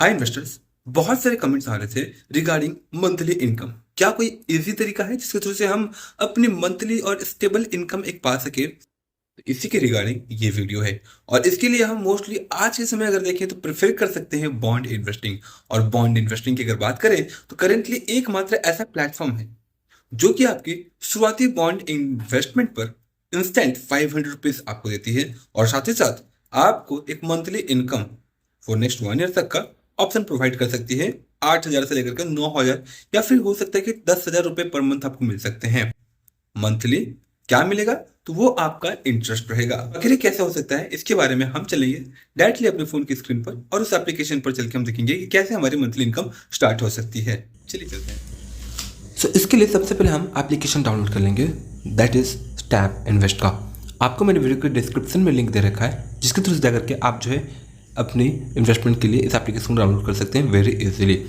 Hi investors. बहुत सारे comments आ रहे थे रिगार्डिंग मंथली इनकम। क्या कोई इजी तरीका है जिसके थ्रू से हम अपनी मंथली और स्टेबल इनकम एक पा सके? तो इसी के रिगार्डिंग ये वीडियो है। और इसके लिए हम मोस्टली आज के समय अगर देखें तो प्रेफर कर सकते हैं बॉन्ड इन्वेस्टिंग। और बॉन्ड इन्वेस्टिंग की अगर बात करें तो करेंटली एकमात्र ऐसा प्लेटफॉर्म है जो कि आपकी शुरुआती बॉन्ड इन्वेस्टमेंट पर इंस्टेंट 500 रुपीज आपको देती है और साथ ही साथ आपको एक monthly income for next 1 year तक का ऑप्शन प्रोवाइड कर सकती है। 8,000 से लेकर के 9,000 या फिर हो सकता है कि 10,000 रुपए पर मंथ आपको मिल सकते हैं। मंथली क्या मिलेगा तो वो आपका इंटरेस्ट रहेगा। आखिर ये कैसे हो सकता है इसके बारे में हम चलेंगे डायरेक्टली अपने फोन की स्क्रीन पर और उस एप्लीकेशन पर चल के हम देखेंगे कि कैसे हमारी मंथली इनकम स्टार्ट हो सकती है। चलिए चलते हैं। इसके लिए सबसे पहले हम एप्लीकेशन डाउनलोड कर लेंगे, दैट इज स्टैप इन्वेस्ट का। आपको मेरे वीडियो के डिस्क्रिप्शन में लिंक दे रखा है जिसके थ्रू से जाकर के आप जो है अपनी इन्वेस्टमेंट के लिए इस एप्लीकेशन को डाउनलोड कर सकते हैं वेरी इजीली।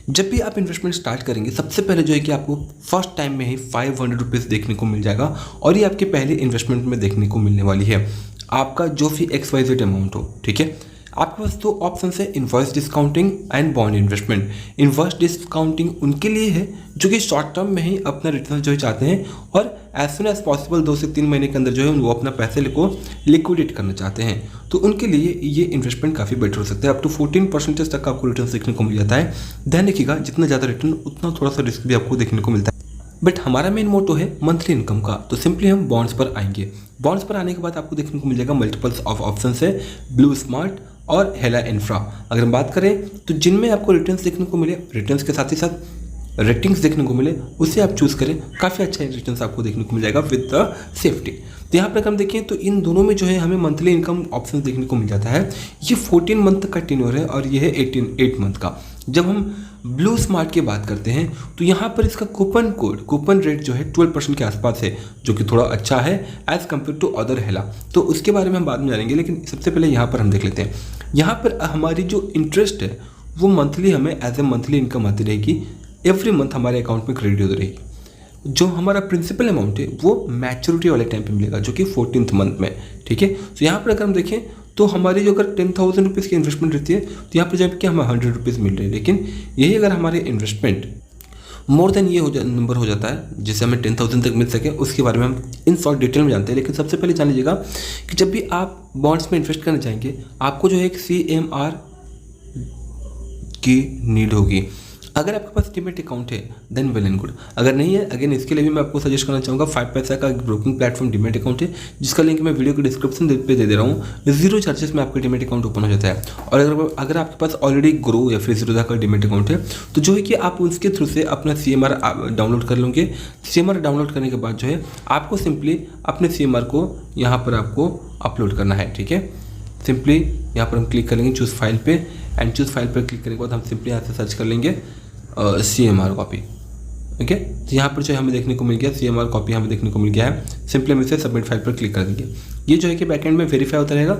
जब भी आप इन्वेस्टमेंट स्टार्ट करेंगे सबसे पहले जो है कि आपको फर्स्ट टाइम में ही 500 रुपीज़ देखने को मिल जाएगा और ये आपके पहले इन्वेस्टमेंट में देखने को मिलने वाली है। आपका जो भी XYZ अमाउंट हो, ठीक है। आपके पास दो ऑप्शन है, invoice discounting and bond investment. Invoice discounting उनके लिए है जो कि शॉर्ट टर्म में ही अपना रिटर्न जो है चाहते हैं और एज सुन एज पॉसिबल 2 से 3 महीने के अंदर जो है वो अपना पैसे को लिक्विडेट करना चाहते हैं। तो उनके लिए ये इन्वेस्टमेंट काफ़ी बेटर हो सकता है। अप टू 14% तक आपको रिटर्न देखने को मिल जाता है। ध्यान रखिएगा, जितना ज़्यादा रिटर्न उतना थोड़ा सा रिस्क भी आपको देखने को मिलता है। बट हमारा मेन मोटो है मंथली इनकम का, तो सिंपली हम बॉन्ड्स पर आएंगे। बॉन्ड्स पर आने के बाद आपको देखने को मिल जाएगा मल्टीपल्स ऑफ ऑप्शन है, ब्लू स्मार्ट और हेला इंफ्रा। अगर हम बात करें तो जिनमें आपको रिटर्न्स देखने को मिले, रिटर्न्स के साथ ही साथ रेटिंग्स देखने को मिले, उसे आप चूज़ करें। काफ़ी अच्छा रिटर्न्स आपको देखने को मिल जाएगा विद द सेफ्टी। तो यहाँ पर अगर हम देखें तो इन दोनों में जो है हमें मंथली इनकम ऑप्शन देखने को मिल जाता है। ये 14 मंथ का टेन्योर है और ये है 8 मंथ का। जब हम ब्लू स्मार्ट की बात करते हैं तो यहाँ पर इसका कूपन रेट जो है 12% के आसपास है, जो कि थोड़ा अच्छा है एज़ कम्पेयर टू अदर हेला। तो उसके बारे में हम बाद में जानेंगे, लेकिन सबसे पहले यहाँ पर हम देख लेते हैं। यहाँ पर हमारी जो इंटरेस्ट है वो मंथली हमें एज ए मंथली इनकम आती रहेगी। एवरी मंथ हमारे अकाउंट में क्रेडिट होती रहेगी। जो हमारा प्रिंसिपल अमाउंट है वो मैच्योरिटी वाले टाइम पे मिलेगा, जो कि 14th मंथ में, ठीक है। तो यहाँ पर अगर हम देखें तो हमारी जो अगर 10,000 रुपीज़ की इन्वेस्टमेंट रहती है तो यहाँ पर जब कि हमें 100 रुपीज़ मिल रही है। लेकिन यही अगर हमारे इन्वेस्टमेंट मोर देन ये नंबर हो जाता है जिससे हमें 10,000 तक मिल सके, उसके बारे में हम इन शॉर्ट डिटेल में जानते हैं। लेकिन सबसे पहले जान लीजिएगा कि जब भी आप बॉन्ड्स में इन्वेस्ट करना चाहेंगे आपको जो है एक CMR की नीड होगी। अगर आपके पास डीमैट अकाउंट है देन वेल एंड गुड। अगर नहीं है, अगेन इसके लिए भी मैं आपको सजेस्ट करना चाहूँगा 5 पैसा का ब्रोकिंग प्लेटफॉर्म डीमैट अकाउंट है, जिसका लिंक मैं वीडियो के डिस्क्रिप्शन पे दे रहा हूँ। 0 चार्जेस में आपका डीमैट अकाउंट ओपन हो जाता है। और अगर आपके पास ऑलरेडी ग्रो या फिर जीरोधा का डीमैट अकाउंट है तो जो है कि आप उसके थ्रू से अपना CMR डाउनलोड कर लेंगे। CMR डाउनलोड करने के बाद जो है आपको सिंपली अपने CMR को यहाँ पर आपको अपलोड करना है, ठीक है। सिंपली यहाँ पर हम क्लिक करेंगे चूज़ फाइल पे एंड चूज़ फाइल पर क्लिक करने के बाद हम सिंपली यहाँ से सर्च कर लेंगे CMR कॉपी, ओके। तो यहाँ पर जो है हमें देखने को मिल गया CMR कॉपी हमें देखने को मिल गया है। सिंपली हम इसे सबमिट फाइल पर क्लिक कर देंगे। ये जो है कि बैकएंड में वेरीफाई होता रहेगा।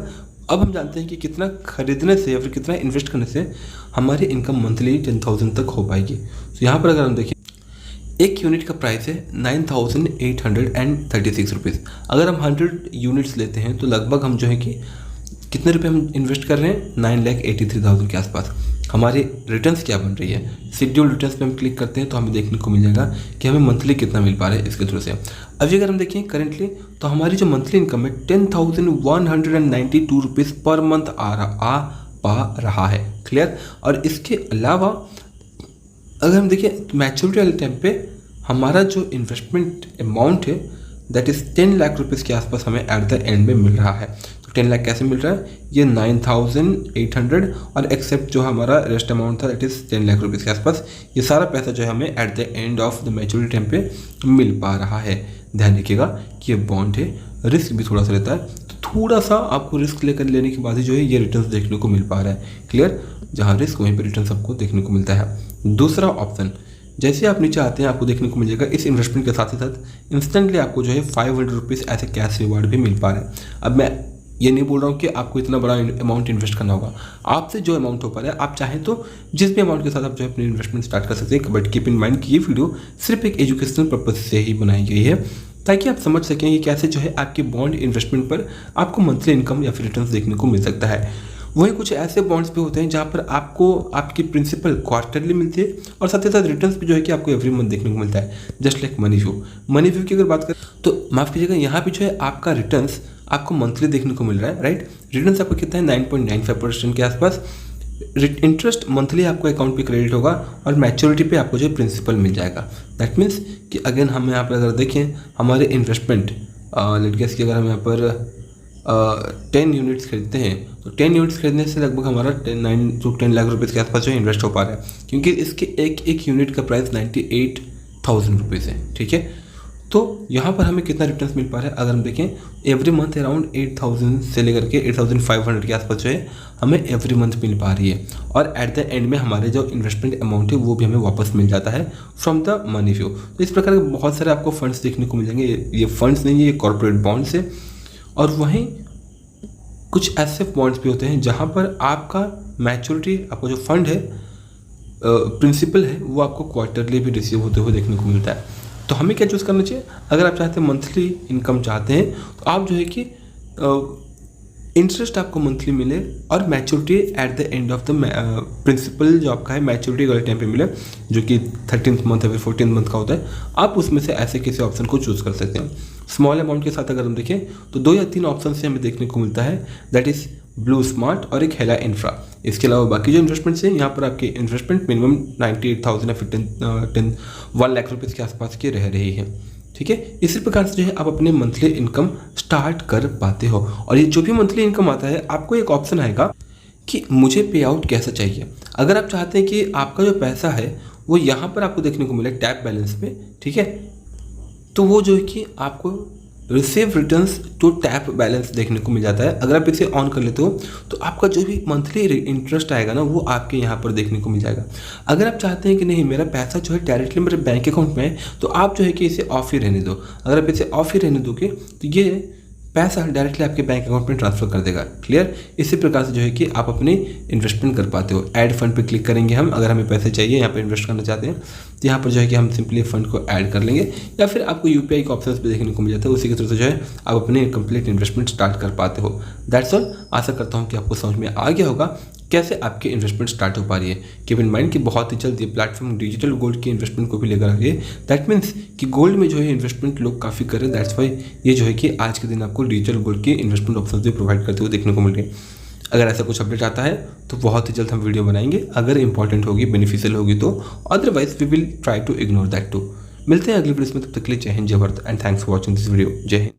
अब हम जानते हैं कि कितना खरीदने से या फिर कितना इन्वेस्ट करने से हमारी इनकम मंथली 10,000 तक हो पाएगी। तो यहाँ पर अगर हम देखें एक यूनिट का प्राइस है 9,836 रुपीज़। अगर हम 100 यूनिट्स लेते हैं तो लगभग हम जो है कि कितने रुपए हम इन्वेस्ट कर रहे हैं, 9,83,000 के आसपास। हमारी रिटर्न्स क्या बन रही है, शेड्यूल रिटर्न्स पे हम क्लिक करते हैं तो हमें देखने को मिल जाएगा कि हमें मंथली कितना मिल पा रहा है इसके थ्रू से। अभी अगर हम देखें करेंटली तो हमारी जो मंथली इनकम है 10,192 रुपीज़ पर मंथ आ पा रहा है। क्लियर। और इसके अलावा अगर हम देखें मैच्योरिटी वाले टाइम पे हमारा जो इन्वेस्टमेंट अमाउंट है दैट इज़ 10 लाख रुपीज़ के आसपास हमें एट द एंड में मिल रहा है। तो 10 लाख कैसे मिल रहा है, ये 9,800 और एक्सेप्ट जो हमारा रेस्ट अमाउंट था दैट इज़ 10 लाख रुपीज़ के आसपास, ये सारा पैसा जो है हमें eight the end of the maturity time पे मिल पा रहा है। ध्यान रखिएगा कि ये बॉन्ड है, रिस्क भी थोड़ा सा रहता है, तो थोड़ा सा आपको रिस्क लेने के बाद ही जो है ये रिटर्न्स देखने को मिल पा रहा है। क्लियर। जहाँ रिस्क वहीं पर रिटर्न्स आपको देखने को मिलता है। दूसरा ऑप्शन, जैसे आप नीचे आते हैं आपको देखने को मिल जाएगा इस इन्वेस्टमेंट के साथ ही साथ इंस्टेंटली आपको जो है 500 रुपीज़ ऐसे कैश रिवार्ड भी मिल पा रहे हैं। अब मैं ये नहीं बोल रहा हूँ कि आपको इतना बड़ा अमाउंट इन्वेस्ट करना होगा, आपसे जो अमाउंट हो पा रहा है आप चाहें तो जिस भी अमाउंट के साथ आप जो है अपनी इन्वेस्टमेंट स्टार्ट कर सकते हैं। बट कीप इन माइंड कि ये वीडियो सिर्फ एक एजुकेशनल पर्पज से ही बनाई गई है ताकि आप समझ सकें कि कैसे जो है आपके बॉन्ड इन्वेस्टमेंट पर आपको मंथली इनकम या फिर रिटर्न्स देखने को मिल सकता है। वहीं कुछ ऐसे बॉन्ड्स भी होते हैं जहाँ पर आपको आपकी प्रिंसिपल क्वार्टरली मिलती है और साथ ही साथ रिटर्न्स भी जो है कि आपको एवरी मंथ देखने को मिलता है, जस्ट लाइक मनी व्यू की अगर बात करें तो माफ़ कीजिएगा, यहाँ पे जो है आपका रिटर्न्स आपको मंथली देखने को मिल रहा है, राइट। रिटर्न्स आपका कितना है 9.95% के आसपास। इंटरेस्ट मंथली आपको अकाउंट पे क्रेडिट होगा और मैच्योरिटी पे आपको जो है प्रिंसिपल मिल जाएगा। दैट मीन्स कि अगेन हम यहाँ पर अगर देखें हमारे इन्वेस्टमेंट लेट गेस कि अगर हम यहाँ पर 10 यूनिट्स खरीदते हैं तो 10 यूनिट्स खरीदने से लगभग हमारा 9 to 10 लाख रुपये के आसपास जो इन्वेस्ट हो पा रहा है, क्योंकि इसके एक यूनिट का प्राइस 98,000 रुपीज़ है, ठीक है। तो यहाँ पर हमें कितना रिटर्न्स मिल पा रहा है अगर हम देखें एवरी मंथ अराउंड 8,000 से लेकर के 8,500 के आसपास जो है हमें एवरी मंथ मिल पा रही है। और एट द एंड में हमारे जो इन्वेस्टमेंट अमाउंट है वो भी हमें वापस मिल जाता है फ्रॉम द मनी व्यू। तो इस प्रकार के बहुत सारे आपको फंड्स देखने को मिल जाएंगे। ये फंड्स नहीं है, ये कॉर्पोरेट बॉन्ड्स है। और वहीं कुछ ऐसे बॉन्ड्स भी होते हैं जहाँ पर आपका मैच्योरिटी, आपका जो फंड है प्रिंसिपल है वो आपको क्वार्टरली भी रिसीव होते हुए देखने को मिलता है। तो हमें क्या चूज़ करना चाहिए? अगर आप चाहते हैं मंथली इनकम चाहते हैं तो आप जो है कि इंटरेस्ट आपको मंथली मिले और maturity at the end of the principal जो आपका है मैच्योरिटी वाले टाइम पे मिले, जो कि 13th मंथ या फिर 14th मंथ का होता है। आप उसमें से ऐसे किसी ऑप्शन को चूज़ कर सकते हैं। स्मॉल अमाउंट के साथ अगर हम देखें तो 2 या 3 ऑप्शन से हमें देखने को मिलता है, दैट इज़ ब्लू स्मार्ट और एक हेला इंफ्रा। इसके अलावा बाकी जो इन्वेस्टमेंट्स हैं यहाँ पर आपके इन्वेस्टमेंट मिनिमम 98,000 या फिर 1 लाख रुपये के आसपास की रह रही है, ठीक है। इसी प्रकार से जो है आप अपने मंथली इनकम स्टार्ट कर पाते हो। और ये जो भी मंथली इनकम आता है आपको एक ऑप्शन आएगा कि मुझे पे आउट कैसा चाहिए। अगर आप चाहते हैं कि आपका जो पैसा है वो यहाँ पर आपको देखने को मिले टैप बैलेंस पे, ठीक है, तो वो जो है कि आपको receive returns to tap balance देखने को मिल जाता है। अगर आप इसे ऑन कर लेते हो तो आपका जो भी मंथली इंटरेस्ट आएगा ना वो आपके यहाँ पर देखने को मिल जाएगा। अगर आप चाहते हैं कि नहीं मेरा पैसा जो है डायरेक्टली मेरे बैंक अकाउंट में है तो आप जो है कि इसे ऑफ ही रहने दो। अगर आप इसे ऑफ ही रहने दोगे तो ये पैसा डायरेक्टली आपके बैंक अकाउंट में ट्रांसफर कर देगा। क्लियर? इसी प्रकार से जो है कि आप अपनी इन्वेस्टमेंट कर पाते हो। ऐड फंड पे क्लिक करेंगे हम, अगर हमें पैसे चाहिए यहाँ पे इन्वेस्ट करना चाहते हैं तो यहाँ पर जो है कि हम सिंपली फंड को ऐड कर लेंगे, या फिर आपको यूपीआई के ऑप्शंस पे देखने को मिल जाता है। उसी के थ्रू से जो है आप अपनी कंप्लीट इन्वेस्टमेंट स्टार्ट कर पाते हो। That's all. आशा करता हूँ कि आपको समझ में आ गया होगा कैसे आपकी इन्वेस्टमेंट स्टार्ट हो पा रही है। कीप इन माइंड कि बहुत ही जल्द ये प्लेटफॉर्म डिजिटल गोल्ड की इन्वेस्टमेंट को भी लेकर आ रही है। दैट मीन्स कि गोल्ड में जो है इन्वेस्टमेंट लोग काफ़ी कर रहे हैं। दैट्स वाई ये जो है कि आज के दिन आपको डिजिटल गोल्ड की इन्वेस्टमेंट ऑप्शन भी प्रोवाइड करते हुए देखने को मिल रही है। अगर ऐसा कुछ अपडेट आता है तो बहुत ही जल्द हम वीडियो बनाएंगे, अगर इंपॉर्टेंट होगी, बेनिफिशियल होगी तो। Otherwise we will try to ignore that too. मिलते हैं अगली वीडियो में, तब तक के लिए जय हिंद, जय Bharat and thanks for watching this video. जय हिंद।